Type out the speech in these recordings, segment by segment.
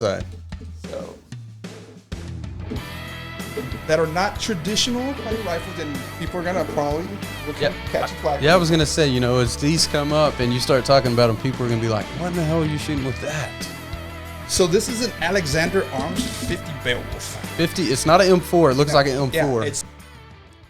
Right. So that are not traditional hunting rifles, and people are gonna probably catch a flag. Yeah, I was gonna say, you know, as these come up and you start talking about them, people are gonna be like, "What in the hell are you shooting with that?" So this is an Alexander Arms 50 Beowulf. 50. It's not an M4. It looks like an M4. Yeah,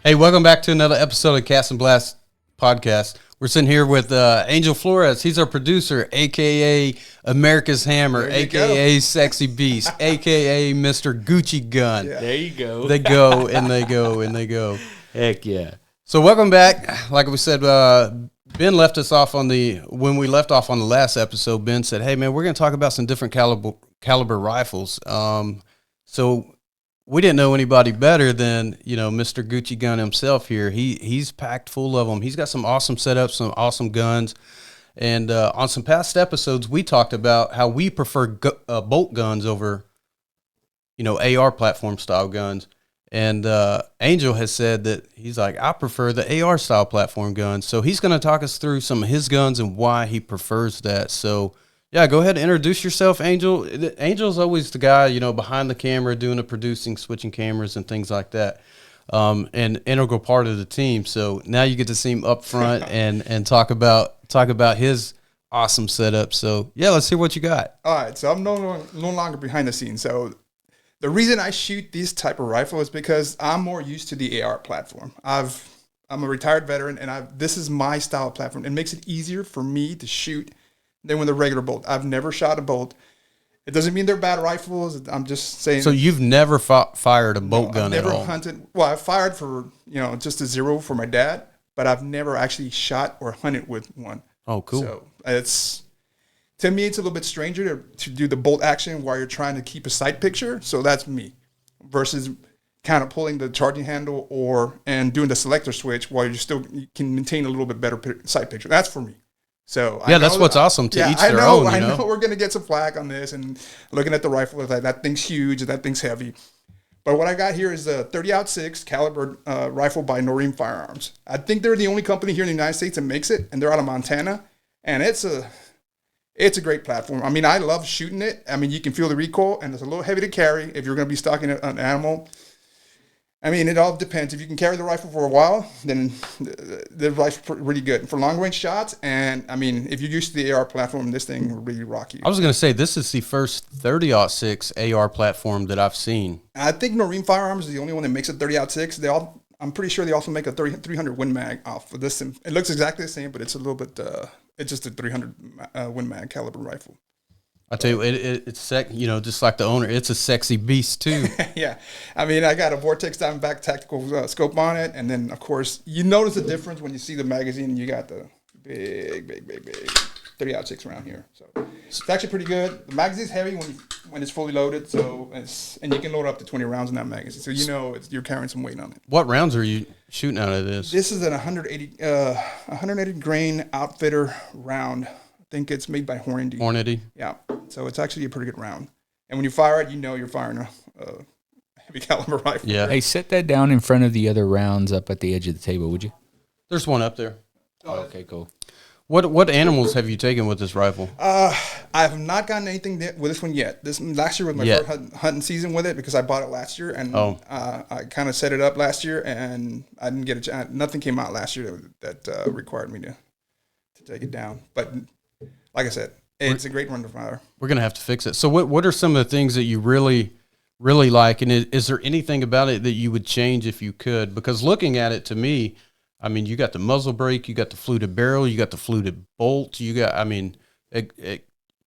Hey, welcome back to another episode of Cast&Blast podcast. We're sitting here with Angel Flores. He's our producer, a.k.a. America's Hammer, a.k.a. Sexy Beast, a.k.a. Mr. Gucci Gun. Yeah. There you go. They go, and they go, and they go. Heck yeah. So welcome back. Like we said, Ben left us off when we left off on the last episode, Ben said, hey, man, we're going to talk about some different caliber rifles. So we didn't know anybody better than, you know, Mr. Gucci Gun himself here. He's packed full of them. He's got some awesome setups, some awesome guns. And on some past episodes, we talked about how we prefer bolt guns over, you know, AR platform style guns. And Angel has said that he's like, I prefer the AR style platform guns. So he's going to talk us through some of his guns and why he prefers that. So yeah, go ahead and introduce yourself, Angel. Angel's always the guy, you know, behind the camera, doing the producing, switching cameras and things like that. And integral part of the team. So now you get to see him up front and talk about his awesome setup. So yeah, let's hear what you got. All right, so I'm no longer behind the scenes. So the reason I shoot this type of rifle is because I'm more used to the AR platform. I'm a retired veteran, and this is my style of platform. It makes it easier for me to shoot than with a regular bolt. I've never shot a bolt. It doesn't mean they're bad rifles. I'm just saying. So you've never fired a bolt gun at all? I've never hunted. Well, I fired for, you know, just a zero for my dad, but I've never actually shot or hunted with one. Oh, cool. So to me, it's a little bit stranger to do the bolt action while you're trying to keep a sight picture. So that's me versus kind of pulling the charging handle and doing the selector switch while you can maintain a little bit better sight picture. That's for me. So yeah, that's what's awesome to each their own. I know we're going to get some flack on this, and looking at the rifle, like that thing's huge, that thing's heavy. But what I got here is a 30-06 caliber rifle by Noreen Firearms. I think they're the only company here in the United States that makes it, and they're out of Montana. And it's a great platform. I mean, I love shooting it. I mean, you can feel the recoil, and it's a little heavy to carry if you're going to be stalking an animal. I mean, it all depends. If you can carry the rifle for a while, then the rifle's really good for long-range shots. And, I mean, if you're used to the AR platform, this thing will really rock you. I was going to say, this is the first 30-06 AR platform that I've seen. I think Noreen Firearms is the only one that makes a 30-06. I'm pretty sure they also make a 300 Win Mag off of this. It looks exactly the same, but it's a little bit, it's just a 300 Win Mag caliber rifle. I tell you, it's you know, just like the owner, it's a sexy beast too. Yeah, I mean, I got a Vortex Diamondback tactical scope on it, and then of course you notice the difference when you see the magazine. And you got the big 30-06 around here, so it's actually pretty good. The magazine's heavy when it's fully loaded, and you can load up to 20 rounds in that magazine, so you know you're carrying some weight on it. What rounds are you shooting out of this? This is an 180 grain outfitter round. I think it's made by Hornady. Yeah, so it's actually a pretty good round. And when you fire it, you know you're firing a heavy caliber rifle. Yeah. Hey, set that down in front of the other rounds up at the edge of the table, would you? There's one up there. Oh, okay, cool. What animals have you taken with this rifle? I have not gotten anything with this one yet. Last year was my first hunting season with it because I bought it last year, and I kind of set it up last year, and I didn't get a chance. Nothing came out last year that required me to take it down. But like I said, it's a great run to fire. We're going to have to fix it. So what are some of the things that you really, really like? And is there anything about it that you would change if you could? Because looking at it, to me, I mean, you got the muzzle brake, you got the fluted barrel, you got the fluted bolt, you got, I mean,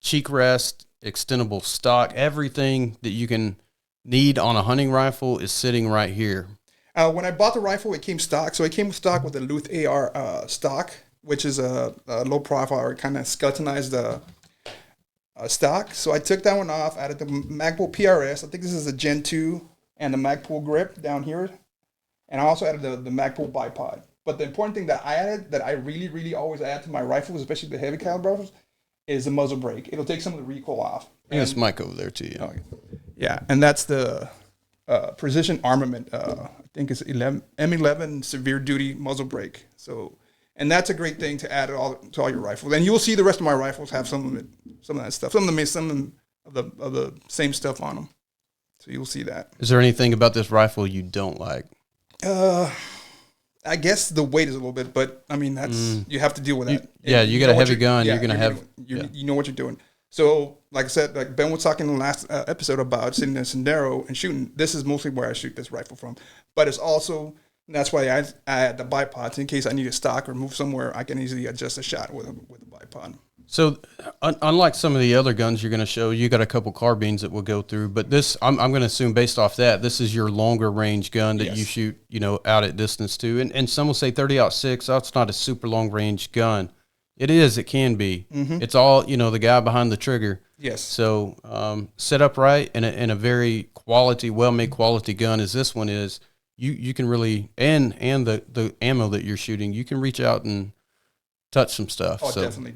cheek rest, extendable stock, everything that you can need on a hunting rifle is sitting right here. When I bought the rifle, it came stock. So it came stock with a Luth AR stock, which is a low profile, or kind of skeletonized stock. So I took that one off, added the Magpul PRS. I think this is a Gen 2, and the Magpul grip down here. And I also added the Magpul bipod. But the important thing that I added, that I really, really always add to my rifles, especially the heavy caliber rifles, is the muzzle brake. It'll take some of the recoil off. And it's mic over there too. Yeah. Yeah, and that's the Precision Armament. I think it's M11 severe duty muzzle brake. So, and that's a great thing to add to all your rifles. And you'll see the rest of my rifles have some of that stuff. Some of them of the same stuff on them. So you'll see that. Is there anything about this rifle you don't like? I guess the weight is a little bit, but I mean that's you have to deal with that. You got a heavy gun. You're gonna have. You know what you're doing. So, like I said, like Ben was talking in the last episode about sitting in a scenario and shooting. This is mostly where I shoot this rifle from, but it's also that's why I add the bipods in case I need to stock or move somewhere. I can easily adjust a shot with a bipod. So, unlike some of the other guns you're going to show, you got a couple carbines that we'll go through. But this, I'm going to assume based off that, this is your longer range gun that you shoot, out at distance to. And some will say 30-06. That's not a super long range gun. It is. It can be. Mm-hmm. It's all the guy behind the trigger. Yes. So set up right in a very quality, well made quality gun as this one is. You can really and the ammo that you're shooting, you can reach out and touch some stuff. Oh, so. Definitely.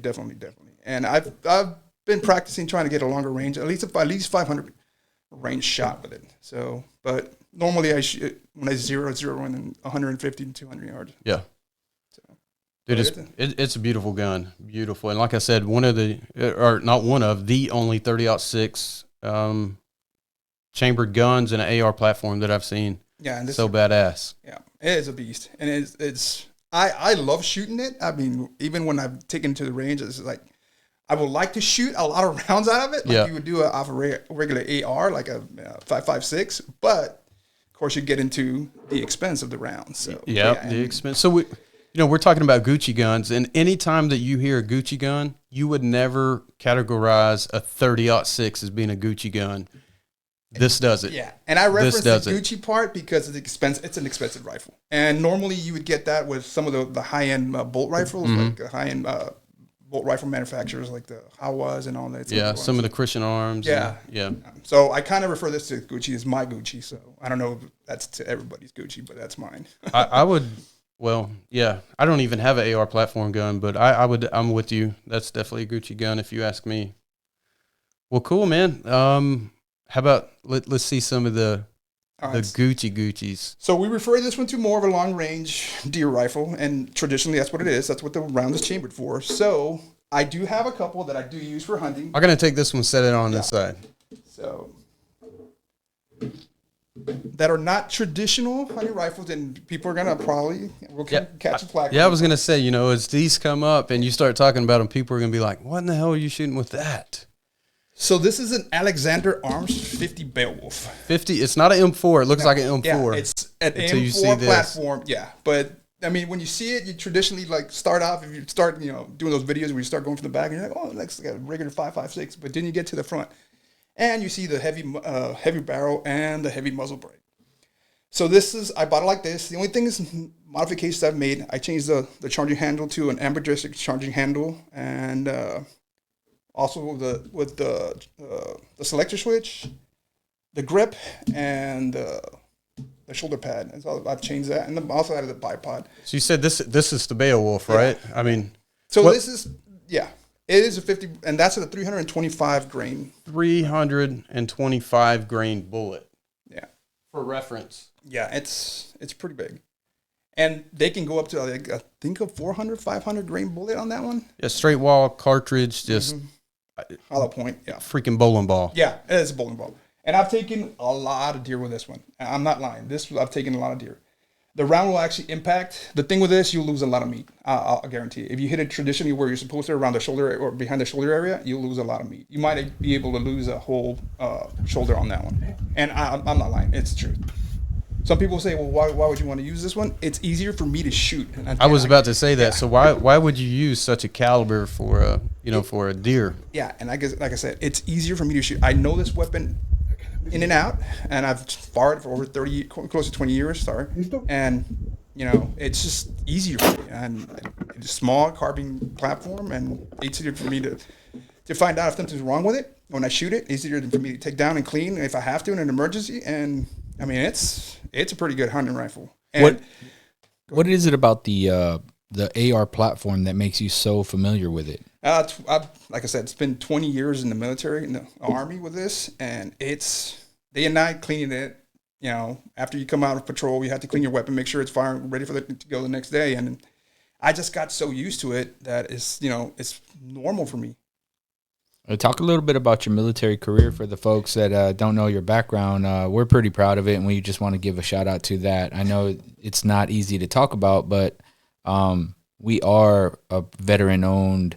And I've been practicing trying to get a longer range, at least 500 range shot with it. So, but normally I shoot when I zero in 150 to 200 yards. Yeah. So, dude, it's a beautiful gun, beautiful. And like I said, the only 30-06 chambered guns in an AR platform that I've seen. Yeah, and this badass. Yeah, it is a beast, and it's. I love shooting it. I mean, even when I've taken it to the range, it's like I would like to shoot a lot of rounds out of it, like you would do off a regular AR, like a 5.56. But of course, you get into the expense of the rounds. So the expense. So we're talking about Gucci guns, and any time that you hear a Gucci gun, you would never categorize a 30-06 as being a Gucci gun. This does it. Yeah, and I reference the Gucci part because it's an expensive rifle. And normally you would get that with some of the high-end bolt rifles, like high-end bolt rifle manufacturers like the Hawas and all that. Yeah, some of the Christian Arms. Yeah. So I kind of refer this to Gucci as my Gucci. So I don't know if that's to everybody's Gucci, but that's mine. I would, I don't even have an AR platform gun, but I'm with you. That's definitely a Gucci gun if you ask me. Well, cool, man. How about let's see some of the Gucci's. So we refer this one to more of a long range deer rifle, and traditionally that's what it is. That's what the round is chambered for. So I do have a couple that I do use for hunting. I'm gonna take this one, set it on this side. So that are not traditional hunting rifles, and people are gonna probably catch a flag. Yeah, I was gonna say, as these come up and you start talking about them, people are gonna be like, "What in the hell are you shooting with that?" So this is an Alexander Arms 50 Beowulf. 50. It's not an M4. It looks like an M4. Yeah, it's an M4 platform. Yeah, but I mean, when you see it, you traditionally start off. If you start, doing those videos where you start going from the back, and you're like, oh, that's like a regular 5.56. But then you get to the front, and you see the heavy barrel and the heavy muzzle brake. So I bought it like this. The only thing is modifications I've made. I changed the charging handle to an ambidextrous charging handle, and also with the selector switch, the grip, and the shoulder pad. And so I've changed that, and I also added the bipod. So you said this is the Beowulf, right? I mean, so this is it is a 50, and that's a 325 grain. 325 grain bullet. Yeah. For reference. Yeah, it's pretty big. And they can go up to, I think, a 400, 500 grain bullet on that one. Yeah, straight wall cartridge, just hollow point. Yeah. Freaking bowling ball. Yeah, it is a bowling ball. And I've taken a lot of deer with this one. I'm not lying. I've taken a lot of deer. The round will actually impact. The thing with this, you'll lose a lot of meat. I'll guarantee it. If you hit it traditionally where you're supposed to, around the shoulder or behind the shoulder area, you'll lose a lot of meat. You might be able to lose a whole shoulder on that one. And I'm not lying. It's the truth. Some people say, well, why would you want to use this one? It's easier for me to shoot. I was about to say that. Yeah. So why would you use such a caliber for a deer? Yeah, and like I said, it's easier for me to shoot. I know this weapon in and out, and I've fired for over 30, close to 20 years. And it's just easier for me. And it's a small carbine platform, and it's easier for me to find out if something's wrong with it when I shoot it. Easier for me to take down and clean if I have to in an emergency. And I mean, it's a pretty good hunting rifle. And what is it about the AR platform that makes you so familiar with it? Like I said, it's been 20 years in the military, in the Army with this, and it's day and night cleaning it. After you come out of patrol, you have to clean your weapon, make sure it's firing, ready for it to go the next day. And I just got so used to it that it's normal for me. Talk a little bit about your military career for the folks that don't know your background. We're pretty proud of it, and we just want to give a shout out to that. I know it's not easy to talk about, but we are a veteran-owned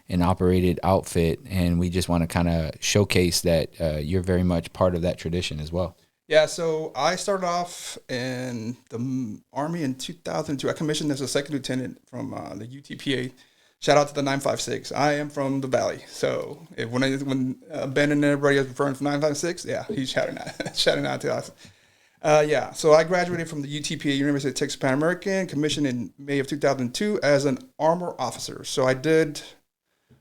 and operated outfit, and we just want to kind of showcase that you're very much part of that tradition as well. Yeah, so I started off in the Army in 2002. I commissioned as a second lieutenant from the UTPA. Shout out to the 956. I am from the Valley. So when Ben and everybody is referring to 956, yeah, he's shouting out to us. Yeah, so I graduated from the UTPA, University of Texas Pan American, commissioned in May of 2002 as an armor officer. So I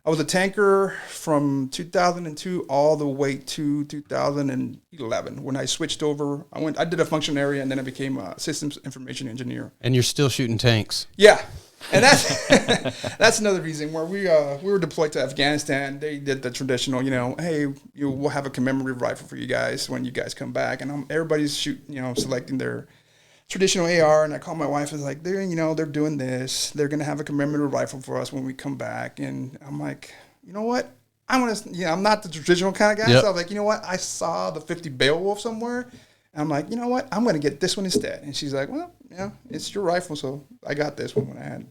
was a tanker from 2002 all the way to 2011 when I switched over. I did a function area, and then I became a systems information engineer. And you're still shooting tanks. Yeah. And that's another reason where we were deployed to Afghanistan. They did the traditional, hey, we'll have a commemorative rifle for you guys when you guys come back, and everybody's selecting their traditional AR. And I called my wife. I was like, they're doing this. They're gonna have a commemorative rifle for us when we come back. And I'm like, you know what? I'm not the traditional kind of guy. Yep. So I was like, you know what? I saw the 50 Beowulf somewhere. And I'm like, you know what? I'm going to get this one instead. And she's like, well, yeah, it's your rifle, so I got this one when I had.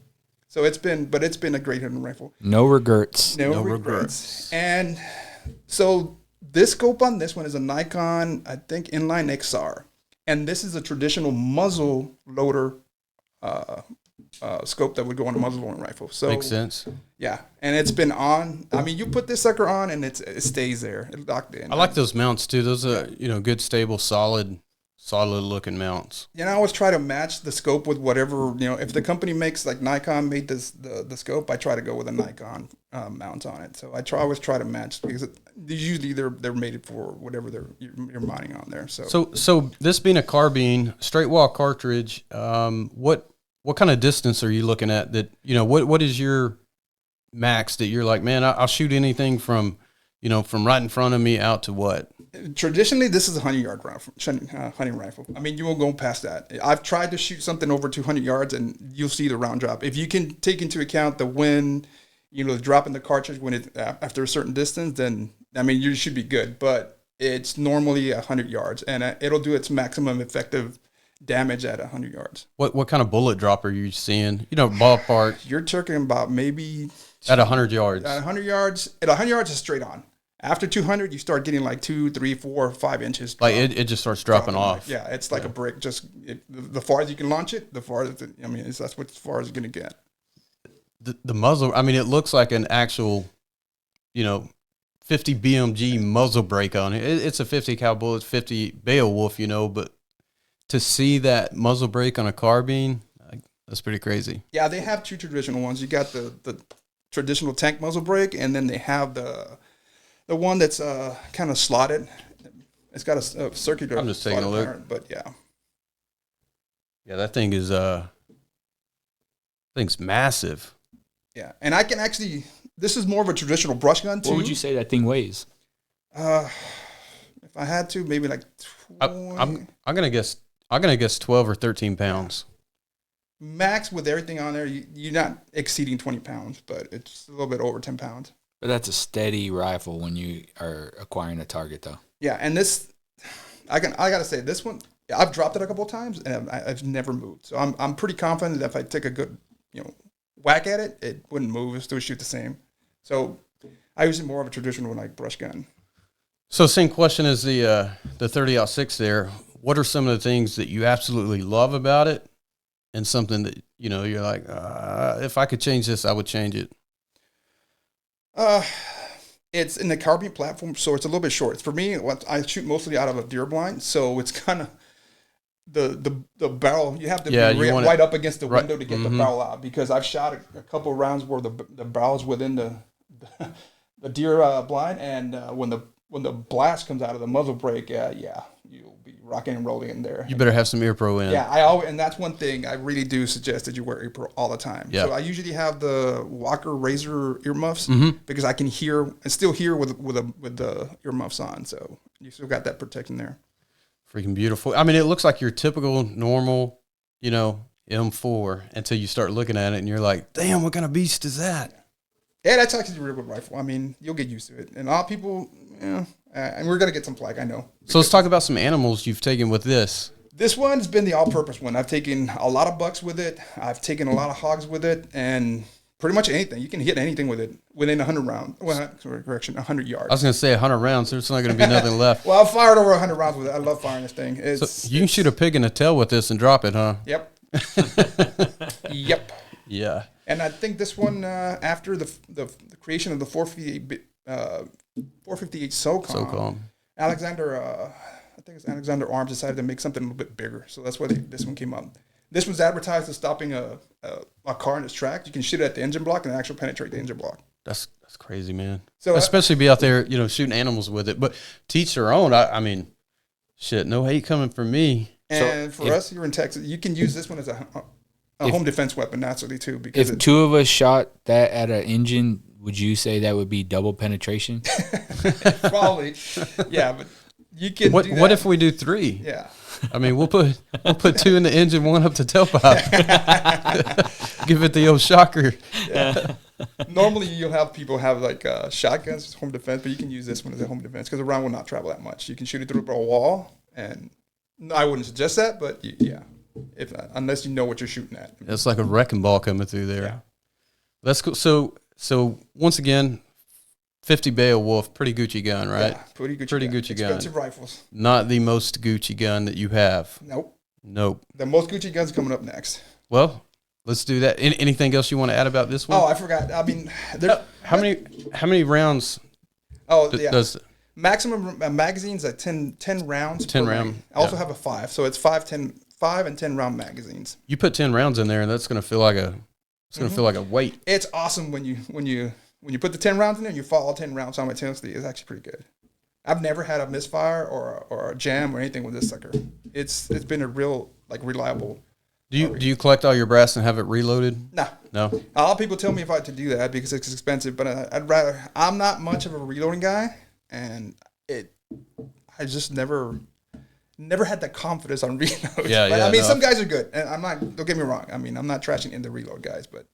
So it's been a great hunting rifle. No regrets. No regrets. And so this scope on this one is a Nikon, I think, inline XR. And this is a traditional muzzle loader scope that would go on a muzzle loading rifle. So makes sense. Yeah, and it's been on. I mean, you put this sucker on, and it stays there. It's locked in. I like those mounts too. Those are good, stable, solid looking mounts. I always try to match the scope with whatever If the company makes, like Nikon made the scope, I try to go with a Nikon mount on it. So I always try to match because usually they're made for whatever you're mounting on there. So this being a carbine, straight wall cartridge, what kind of distance are you looking at? That what is your max that you're like, man, I'll shoot anything from right in front of me out to what? Traditionally, this is a 100-yard hunting rifle. I mean, you won't go past that. I've tried to shoot something over 200 yards, and you'll see the round drop. If you can take into account the wind, the drop in the cartridge when it after a certain distance, then I mean you should be good. But it's normally 100 yards, and it'll do its maximum effective damage at 100 yards. What kind of bullet drop are you seeing? Ballpark. You're talking about maybe at 100 yards. At 100 yards, it's straight on. After 200, you start getting like 2, 3, 4, 5 inches. Like it just starts dropping off. Yeah, it's like a brick. Just the farthest you can launch it, the farthest. That's what as far as it's going to get. The muzzle. I mean, it looks like an actual, 50 BMG muzzle brake on it. It's a 50 cal bullet, 50 Beowulf, but to see that muzzle brake on a carbine, that's pretty crazy. Yeah, they have two traditional ones. You got the traditional tank muzzle brake, and then they have the one that's kind of slotted. It's got a circular. I'm just taking a look. Pattern, but yeah. Yeah, that thing is thing's massive. Yeah, and I can actually. This is more of a traditional brush gun too. What would you say that thing weighs? If I had to, maybe like 20. I'm gonna guess 12 or 13 pounds. Max with everything on there, you're not exceeding 20 pounds, but it's a little bit over 10 pounds. But that's a steady rifle when you are acquiring a target, though. Yeah, and this, I gotta say, this one, I've dropped it a couple of times and I've never moved. So I'm pretty confident that if I take a good, whack at it, it wouldn't move. It still shoot the same. So I use it more of a traditional like brush gun. So same question as the 30-06 there. What are some of the things that you absolutely love about it, and something that you're like, if I could change this, I would change it? It's in the carbine platform, so it's a little bit short. For me, I shoot mostly out of a deer blind, so it's kind of the barrel. You have to be right up against the window to get the barrel out, because I've shot a couple of rounds where the barrel's within the deer blind, and when the blast comes out of the muzzle brake, you'll be rocking and rolling in there. You better have some ear pro in. Yeah, and that's one thing I really do suggest that you wear ear pro all the time. Yeah. So I usually have the Walker Razor earmuffs because I can still hear with the earmuffs on. So you still got that protection there. Freaking beautiful. I mean, it looks like your typical normal, M4 until you start looking at it and you're like, damn, what kind of beast is that? Yeah, that's actually a real good rifle. I mean, you'll get used to it. And a lot of people, and we're going to get some flack, I know. So let's talk about some animals you've taken with this. This one's been the all-purpose one. I've taken a lot of bucks with it. I've taken a lot of hogs with it, and pretty much anything. You can hit anything with it within 100 rounds. Well, correction, 100 yards. I was going to say 100 rounds. There's not going to be nothing left. Well, I've fired over 100 rounds with it. I love firing this thing. So you can shoot a pig in the tail with this and drop it, huh? Yep. Yep. Yeah. And I think this one, after the creation of the 458 SOCOM, Alexander, I think it's Alexander Arms decided to make something a little bit bigger. So that's why this one came up. This was advertised as stopping a car in its track. You can shoot it at the engine block and actually penetrate the engine block. That's crazy, man. So especially be out there, shooting animals with it. But teach their own. I mean, shit, no hate coming from me. And for us here in Texas, you can use this one as a home defense weapon naturally too. Because if two of us shot that at an engine, would you say that would be double penetration? Probably, yeah. But you can. What if we do 3? Yeah. I mean, we'll put 2 in the engine, 1 up the tailpipe. Give it the old shocker. Yeah. Normally, you'll have people have like shotguns as home defense, but you can use this one as a home defense because the round will not travel that much. You can shoot it through a wall, and I wouldn't suggest that, but yeah, unless you know what you're shooting at. It's like a wrecking ball coming through there. Yeah. That's cool. So once again, 50 Beowulf, pretty Gucci gun, right? Yeah, pretty Gucci gun. Expensive rifles. Not the most Gucci gun that you have. Nope. The most Gucci guns coming up next. Well, let's do that. Anything else you want to add about this one? Oh, I forgot. I mean, how many rounds? Does maximum magazines at 10 rounds. 10 round. I also have a 5, so it's 5 and 10 round magazines. You put 10 rounds in there, and that's going to feel like a feel like a weight. It's awesome when you put the 10 rounds in there and you fire all 10 rounds simultaneously. It's actually pretty good. I've never had a misfire or a jam or anything with this sucker. It's been a real reliable. Do you collect all your brass and have it reloaded? No. A lot of people tell me if I had to do that because it's expensive, but I'd rather. I'm not much of a reloading guy, and I just never had that confidence on reload. Yeah, but, yeah. I mean, some guys are good, and I'm not. Don't get me wrong. I mean, I'm not trashing in the reload guys, but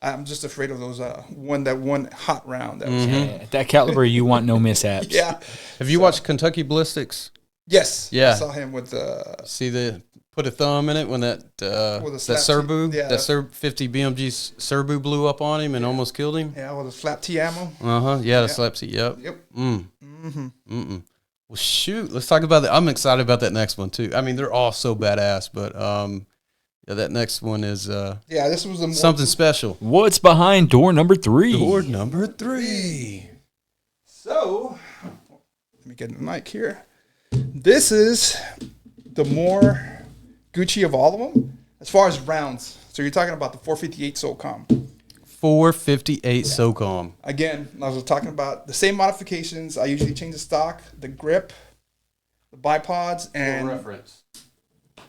I'm just afraid of those one hot round. At that caliber, you want no mishaps. Yeah. Have you watched Kentucky Ballistics? Yes. Yeah. I saw him with put a thumb in it when that Serbu, that Serb 50 BMG Serbu blew up on him and almost killed him. Yeah, with a slap T ammo. Yeah, the slap T. Yep. Mm-hmm. Well, shoot, let's talk about that. I'm excited about that next one too. I mean, they're all so badass, but that next one is this was something special. What's behind door number 3? Door number 3. So, let me get the mic here. This is the more Gucci of all of them as far as rounds. So you're talking about the 458 SOCOM. 458 SOCOM. Again, I was talking about the same modifications. I usually change the stock, the grip, the bipods, and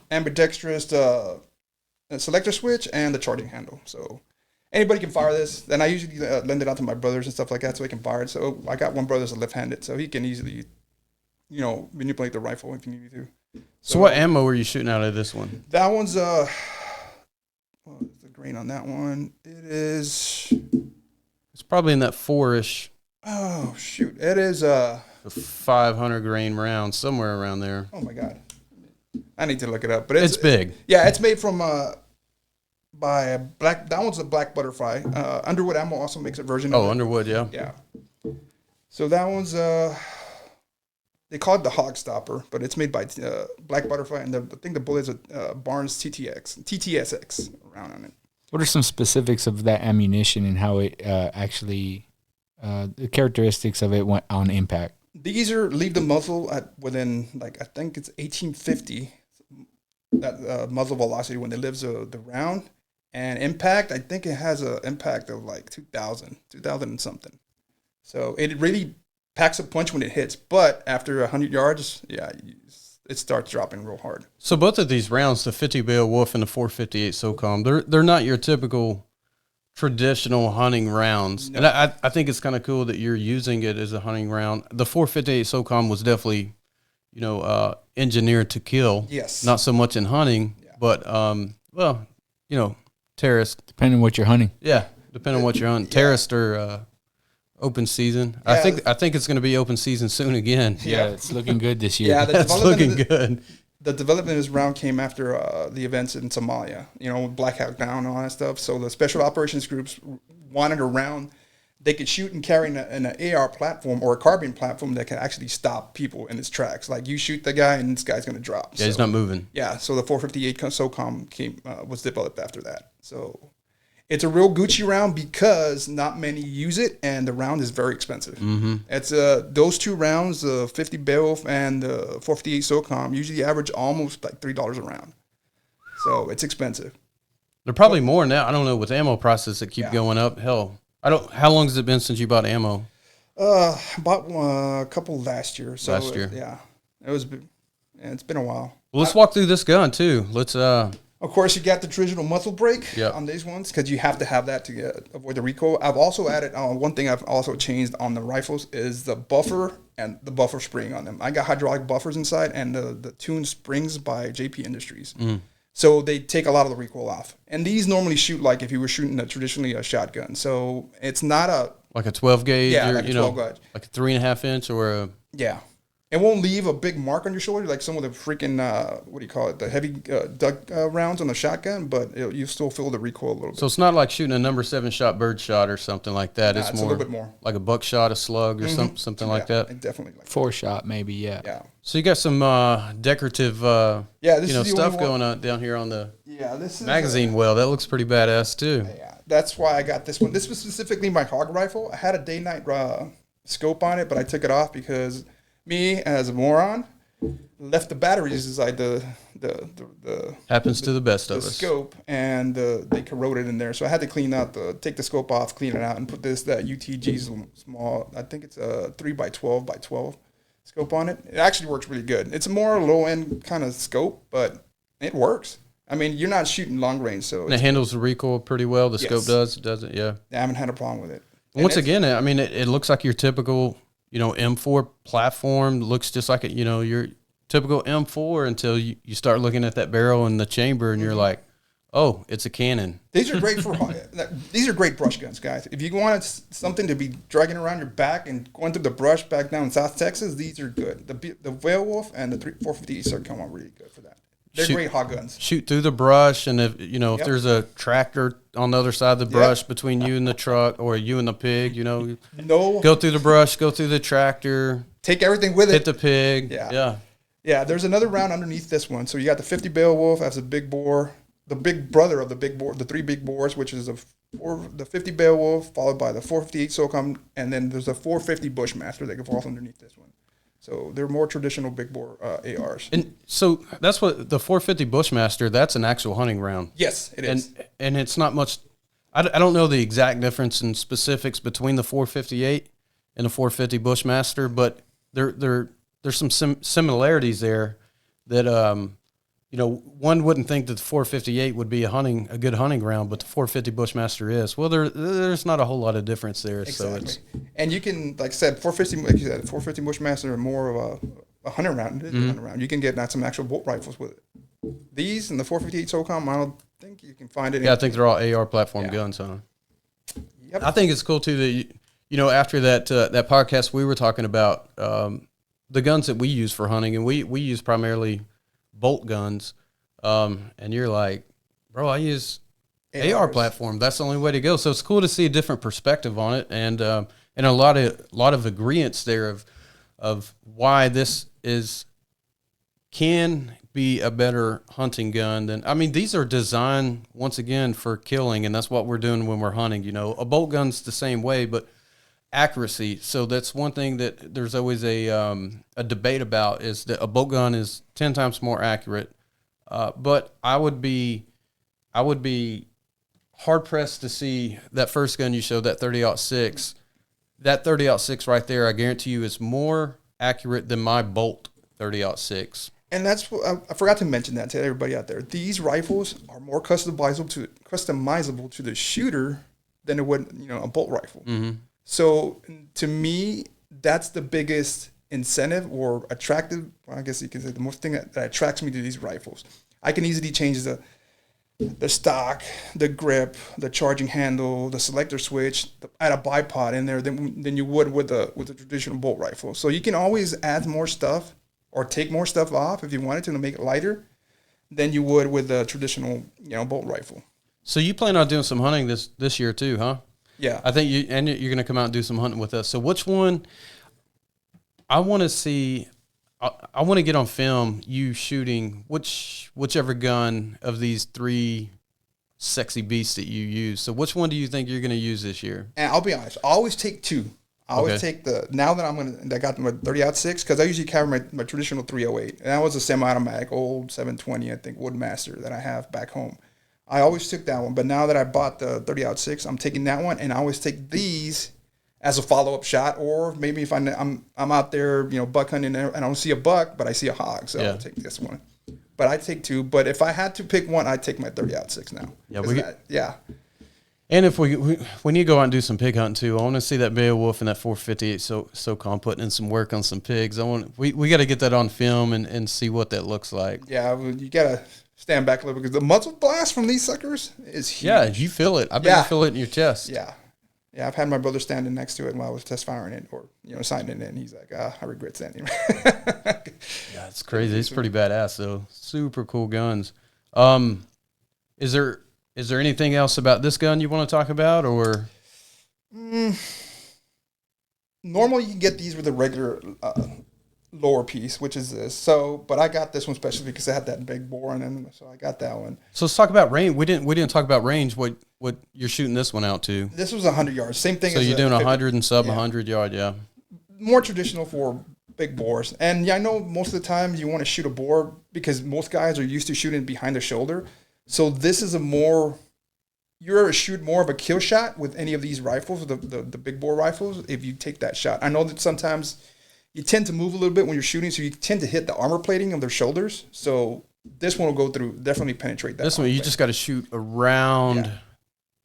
ambidextrous selector switch, and the charging handle. So anybody can fire this. Then I usually lend it out to my brothers and stuff like that so they can fire it. So I got one brother that's left-handed, so he can easily, manipulate the rifle if you need to. So what ammo were you shooting out of this one? That one's the grain on that one. It's probably in that 4-ish. Oh shoot! It is a 500 grain round, somewhere around there. Oh my god! I need to look it up, but it's big. Yeah, it's made from by Black. That one's a Black Butterfly. Underwood Ammo also makes a version. Oh, Underwood, yeah. Yeah. So that one's they call it the Hog Stopper, but it's made by Black Butterfly, and I think the bullet is a Barnes TTSX round on it. What are some specifics of that ammunition and how it actually, the characteristics of it went on impact? These leave the muzzle at within, I think it's 1850, that muzzle velocity when it leaves the round. And impact, I think it has an impact of 2000 and something. So it really packs a punch when it hits, but after 100 yards, it starts dropping real hard. So both of these rounds, the 50 Beowulf and the 458 SOCOM, they're not your typical traditional hunting rounds. No. And I think it's kind of cool that you're using it as a hunting round. The 458 SOCOM was definitely, engineered to kill. Yes. Not so much in hunting, but, terrorist. Depending on what you're hunting. Yeah. depending on what you're on. Terrorist or open season. Yeah. I think it's going to be open season soon again. Yeah, it's looking good this year. Yeah, That's looking good. The development of this round came after the events in Somalia, Black Hawk Down and all that stuff. So the special operations groups wanted a round they could shoot and carry in an AR platform or a carbine platform that can actually stop people in its tracks. Like you shoot the guy and this guy's going to drop. Yeah, he's not moving. Yeah, so the 458 SOCOM was developed after that. So it's a real Gucci round because not many use it, and the round is very expensive. Mm-hmm. It's those two rounds, the 50 Beowulf and the 458 SOCOM, usually average almost like $3 a round. So it's expensive. They're probably more now. I don't know, with ammo prices that keep going up. Hell, how long has it been since you bought ammo? Bought a couple last year. So last year. Yeah, it's been a while. Well, let's walk through this gun too. Let's. Of course, you got the traditional muzzle brake on these ones because you have to have that to avoid the recoil. I've also added one thing I've also changed on the rifles is the buffer and the buffer spring on them. I got hydraulic buffers inside and the tuned springs by JP Industries. So they take a lot of the recoil off. And these normally shoot like if you were shooting traditionally a shotgun. So it's not like a 12 gauge, yeah, or, like a 12 gauge. Like a 3.5 inch or a. Yeah. It won't leave a big mark on your shoulder like some of the freaking, the heavy duck rounds on the shotgun, but you still feel the recoil a little bit. So it's not like shooting a number 7 shot bird shot or something like that. It's more, a little bit more. Like a buckshot, a slug, or something like that. Definitely. Like 4-shot maybe, yeah. Yeah. So you got some decorative, stuff going on down here on the this is magazine well. That looks pretty badass too. Yeah, that's why I got this one. This was specifically my hog rifle. I had a day-night scope on it, but I took it off because me, as a moron, left the batteries inside the happens to the best of us. Scope, and they corroded in there. So I had to take the scope off, clean it out, and put that UTG small. I think it's a 3x12 by 12 scope on it. It actually works really good. It's a more low end kind of scope, but it works. I mean, you're not shooting long range, so it handles the recoil pretty well. The scope does it? Yeah. I haven't had a problem with it. Once again, I mean, it looks like your typical. M4 platform looks just like your typical M4 until you start looking at that barrel and the chamber and you're like, oh, it's a cannon. These are great these are great brush guns, guys. If you want something to be dragging around your back and going through the brush back down in South Texas, these are good. The Beowulf and the 450 are come on really good for that. They're great hot guns. Shoot through the brush, and if there's a tractor on the other side of the brush between you and the truck, or you and the pig, go through the brush, go through the tractor, take everything with it, hit the pig. Yeah. There's another round underneath this one. So you got the 50 Beowulf as a big bore, the big brother of the big bore, the 3 big bores, which is the 50 Beowulf followed by the 458 SOCOM, and then there's a 450 Bushmaster that falls underneath this one. So they're more traditional big bore ARs. And so that's what the 450 Bushmaster, that's an actual hunting round. Yes, it is. And it's not much. I don't know the exact difference in specifics between the 458 and the 450 Bushmaster, but there's some similarities there that one wouldn't think that the 458 would be a good hunting round, but the 450 Bushmaster is. Well, there's not a whole lot of difference there. Exactly. So and you can, like I said, 450 Bushmaster are more of a hunting round. It is a hunting round. You can get some actual bolt rifles with it. These and the 458 SOCOM, I don't think you can find it. Yeah, I think they're all AR platform guns, huh? Yep. I think it's cool too that after that podcast we were talking about the guns that we use for hunting, and we use primarily bolt guns, and you're like, bro, I use AR platform. That's the only way to go. So it's cool to see a different perspective on it, and a lot of agreements there of why this can be a better hunting gun than. I mean, these are designed once again for killing, and that's what we're doing when we're hunting. A bolt gun's the same way, but accuracy. So that's one thing that there's always a debate about, is that a bolt gun is 10 times more accurate. But I would be hard pressed to see that first gun you showed, that 30-06. That 30-06 right there, I guarantee you, is more accurate than my bolt 30-06. And that's what I forgot to mention that to everybody out there. These rifles are more customizable to the shooter than it would, a bolt rifle. Mm-hmm. So to me, that's the biggest incentive or attractive. I guess you can say the most thing that attracts me to these rifles. I can easily change the stock, the grip, the charging handle, the selector switch, add a bipod in there than you would with the traditional bolt rifle. So you can always add more stuff or take more stuff off if you wanted to make it lighter than you would with the traditional, bolt rifle. So you plan on doing some hunting this year too, huh? Yeah. I think you're going to come out and do some hunting with us. So which one? I want to see. I want to get on film you shooting whichever gun of these 3 sexy beasts that you use. So which one do you think you're going to use this year? And I'll be honest, I always take 2. I always take now that I got my 30-06, because I usually carry my traditional 308, and that was a semi-automatic old 720, I think, Woodmaster that I have back home. I always took that one, but now that I bought the 30-06, I'm taking that one, and I always take these as a follow-up shot, or maybe if I'm out there, buck hunting, and I don't see a buck, but I see a hog, so I'll take this one. But I take 2. But if I had to pick one, I'd take my 30-06 now. Yeah, And if we need to go out and do some pig hunting too, I want to see that Beowulf and that 458 SOCOM putting in some work on some pigs. We got to get that on film and see what that looks like. Yeah, you gotta stand back a little bit because the muzzle blast from these suckers is huge. Yeah, you feel it. I bet you feel it in your chest. Yeah. Yeah, I've had my brother standing next to it while I was test firing it or, signing it in. He's like, I regret standing. Yeah, it's crazy. It's pretty badass, though. Super cool guns. Is there anything else about this gun you want to talk about, or? Normally, you can get these with a regular lower piece, which is this. So, but I got this one specially because I had that big bore in it, so I got that one. So let's talk about range. We didn't talk about range. What you're shooting this one out to? This was 100 yards. Same thing. So you're doing 100 and sub 100 yard, yeah. More traditional for big bores. And I know most of the time you want to shoot a bore because most guys are used to shooting behind the shoulder. So this is you're shoot more of a kill shot with any of these rifles, the big bore rifles, if you take that shot. I know that sometimes you tend to move a little bit when you're shooting, so you tend to hit the armor plating of their shoulders. So this one will go through, definitely penetrate that. This one, you just got to shoot around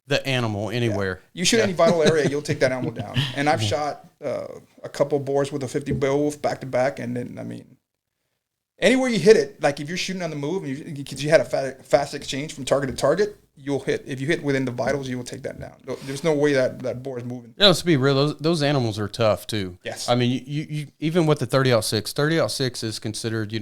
the animal anywhere. Yeah. You shoot any vital area, you'll take that animal down. And I've shot a couple boars with a 50 Beowulf back to back, and then, anywhere you hit it, like if you're shooting on the move, because you had a fast exchange from target to target, you'll hit. If you hit within the vitals, you will take that down. There's no way that boar is moving. Yeah, let's be real. Those animals are tough too. Yes. I mean, you even with the 30-06 is considered,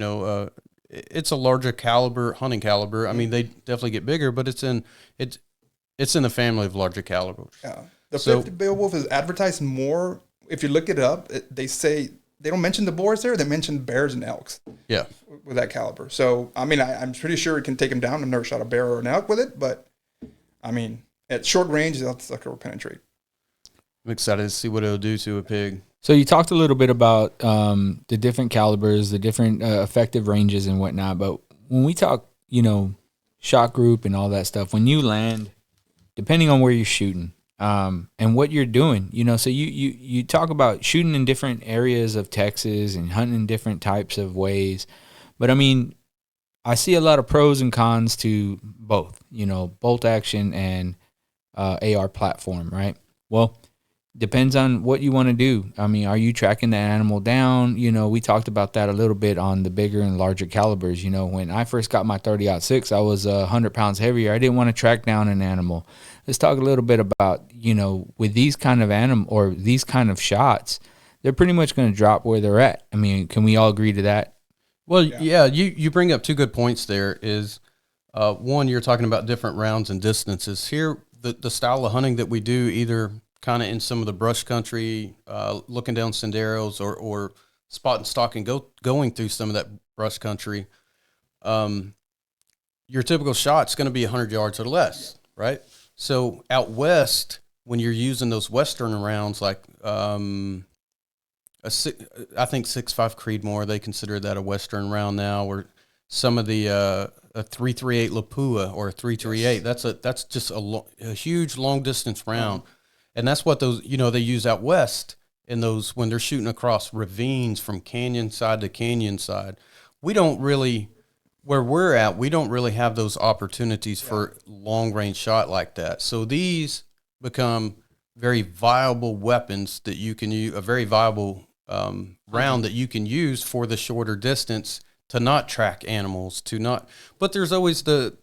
it's a larger caliber, hunting caliber. I mean, they definitely get bigger, but it's in the family of larger calibers. Yeah. The 50 Beowulf is advertised more. If you look it up, they say they don't mention the boars there. They mention bears and elks. Yeah. With that caliber. So, I'm pretty sure it can take them down. I've never shot a bear or an elk with it, but, at short range, that sucker will penetrate. I'm excited to see what it'll do to a pig. So you talked a little bit about the different calibers, the different effective ranges and whatnot, but when we talk, shot group and all that stuff, when you land, depending on where you're shooting, and what you're doing, so you talk about shooting in different areas of Texas and hunting in different types of ways. But I see a lot of pros and cons to both, bolt action and AR platform, right? Well, depends on what you want to do. Are you tracking the animal down? We talked about that a little bit on the bigger and larger calibers. When I first got my 30-06, I was 100 pounds heavier. I didn't want to track down an animal. Let's talk a little bit about, with these kind of animal or these kind of shots, they're pretty much going to drop where they're at. Can we all agree to that? Well, yeah, you bring up 2 good points there is, one, you're talking about different rounds and distances. Here, the style of hunting that we do, either kind of in some of the brush country, looking down senderos or spot and stalking, going through some of that brush country, your typical shot's going to be 100 yards or less, right? So out west, when you're using those western rounds, like I think 6.5 Creedmoor, they consider that a western round now, or some of the a 338 Lapua or a 338. Yes. That's just a huge long distance round, and that's what those they use out west in those when they're shooting across ravines from canyon side to canyon side. We don't really. Where we're at, we don't really have those opportunities for long range shot like that. So these become very viable weapons that you can use, a very viable round that you can use for the shorter distance to not track animals, but there's always the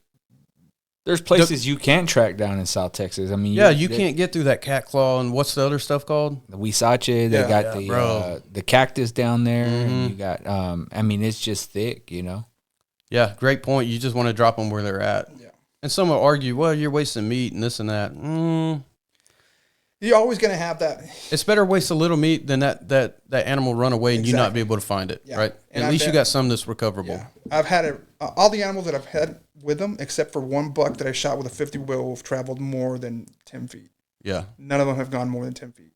There's places you can't track down in South Texas. I mean, you can't get through that cat claw and what's the other stuff called? The Huisache. They got the cactus down there. And you got, I mean, it's just thick, you know? Yeah, great point. You just want to drop them where they're at. Yeah. And some will argue, well, you're wasting meat and this and that. You're always going to have that. It's better waste a little meat than that animal run away and you not be able to find it, right? And at least you got some that's recoverable. Yeah. I've had all the animals that I've had with them, except for one buck that I shot with a 50 Beowulf, traveled more than 10 feet. Yeah. None of them have gone more than 10 feet.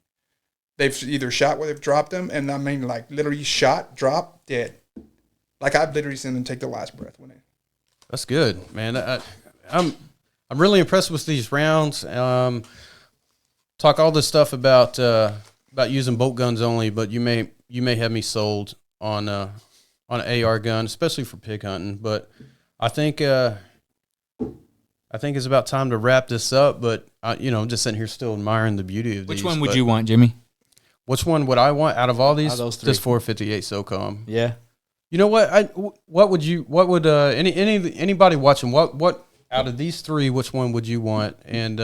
They've either shot where they've dropped them, and I mean, like, literally shot, drop, dead. Like, I've literally seen them take their last breath when they. That's good, man. I'm really impressed with these rounds. Talk all this stuff about using bolt guns only, but you may have me sold on an AR gun, especially for pig hunting. But I think it's about time to wrap this up. But I'm just sitting here still admiring the beauty of these. Which one would you want, Jimmy? Which one would I want out of all these? Those three. This 458 SOCOM. Yeah. You know what? What would anybody watching? What out of these three? Which one would you want? And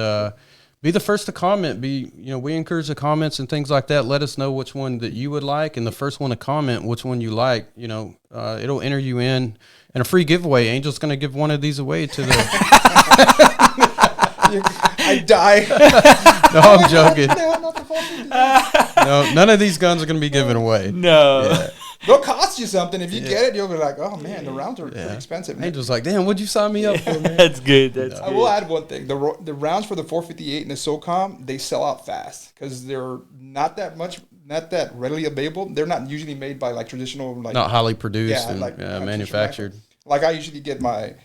be the first to comment. We encourage the comments and things like that. Let us know which one that you would like, and the first one to comment which one you like. It'll enter you in a free giveaway. Angel's going to give one of these away to the. I die. No, I'm joking. No, none of these guns are going to be given away. No. Yeah. They'll cost you something. If you get it, you'll be like, oh, man, the rounds are pretty expensive. Angel's like, damn, what'd you sign me up for, man? That's good. I will add one thing. The rounds for the 458 and the SOCOM, they sell out fast because they're not that readily available. They're not usually made by, like, traditional. Not highly produced and like manufactured. Like, I usually get my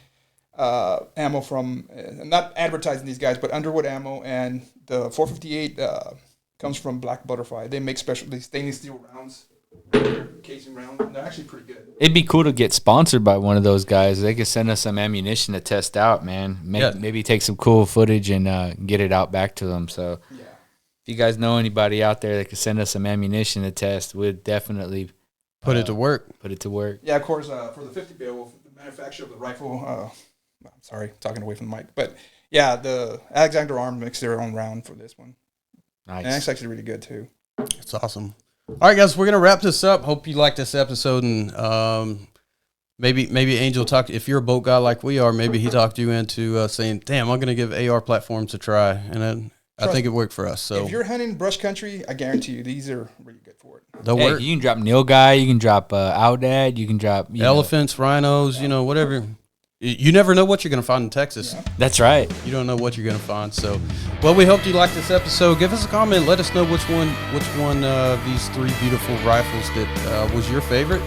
ammo from, not advertising these guys, but Underwood Ammo, and the 458 comes from Black Butterfly. They make these stainless steel rounds. Casing round. They're actually pretty good. It'd be cool to get sponsored by one of those guys. They could send us some ammunition to test out, man. Maybe take some cool footage and get it out back to them. So if you guys know anybody out there that could send us some ammunition to test, we'd definitely put it to work. Yeah, of course, for the 50 Beowulf, the manufacturer of the rifle, I'm sorry, talking away from the mic, but yeah, the Alexander Arm makes their own round for this one. Nice. And it's actually really good too. It's awesome. All right, guys, we're going to wrap this up. Hope you liked this episode, and maybe Angel talk. If you're a boat guy like we are, maybe he talked you into saying, damn, I'm going to give AR platforms a try, and I think it worked for us. So if you're hunting brush country, I guarantee you these are really good for it. They'll work. You can drop Nilgai, you can drop Outdad, you can drop elephants, rhinos, whatever. You never know what you're going to find in Texas. Yeah. That's right. You don't know what you're going to find. So, well, we hope you liked this episode. Give us a comment. Let us know which one of these three beautiful rifles that was your favorite.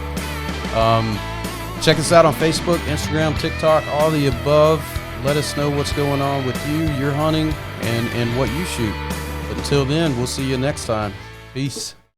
Check us out on Facebook, Instagram, TikTok, all the above. Let us know what's going on with you, your hunting, and what you shoot. But until then, we'll see you next time. Peace.